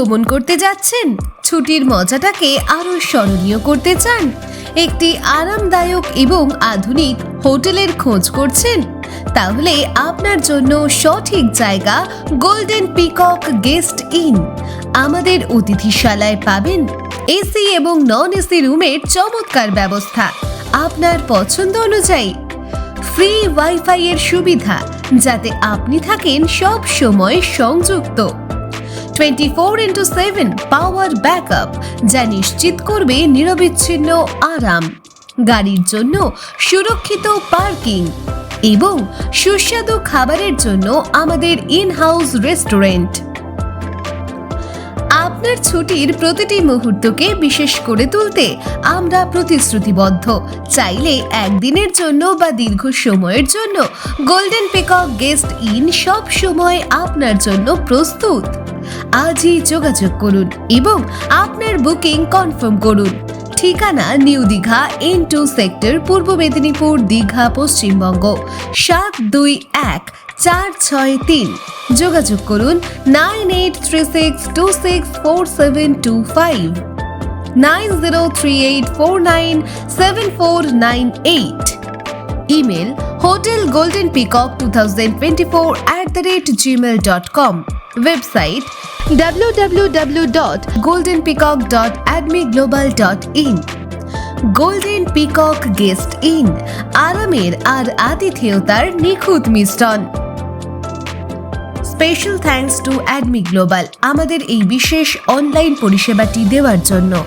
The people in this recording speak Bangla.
ভ্রমণ করতে যাচ্ছেন? ছুটির মজাটাকে আরো স্মরণীয় করতে চান? একটি আরামদায়ক এবং আধুনিক হোটেলের খোঁজ করছেন? তাহলে আপনার জন্য সঠিক জায়গা গোল্ডেন পিকক গেস্ট ইন। আমাদের অতিথিশালায় পাবেন এসি এবং নন এসি রুমের চমৎকার ব্যবস্থা, আপনার পছন্দ অনুযায়ী ফ্রি ওয়াইফাই এর সুবিধা, যাতে আপনি থাকেন সব সময় সংযুক্ত। 24x7 পাওয়ার ব্যাকআপ, যা নিশ্চিত করবে নিরবিচ্ছিন্ন আরাম। গাড়ির জন্য সুরক্ষিত পার্কিং এবং সুস্বাদু খাবারের জন্য আমাদের ইন হাউস রেস্টুরেন্ট। আপনার ছুটির প্রতিটি মুহূর্তকে বিশেষ করে তুলতে আমরা প্রতিশ্রুতিবদ্ধ। চাইলে একদিনের জন্য বা দীর্ঘ সময়ের জন্য গোল্ডেন পিকক গেস্ট ইন সব সময় আপনার জন্য প্রস্তুত। আজই যোগাযোগ করুন এবং আপনার বুকিং কনফার্ম করুন। ঠিকানা নিউ দীঘা N2 সেক্টর, পূর্ব মেদিনীপুর, দীঘা, পশ্চিমবঙ্গ 721463। যোগাযোগ করুন 9836264725, 9038497498। Email hotelgoldenpeacock2024@gmail.com। Website www.goldenpeacock.admiglobal.in। Golden peacock guest in, আরামের আর আতিথেয়তার নিখুঁত মিশ্রণ। স্পেশাল থ্যাঙ্কস টু অ্যাডমি গ্লোবাল আমাদের এই বিশেষ অনলাইন পরিষেবাটি দেওয়ার জন্য।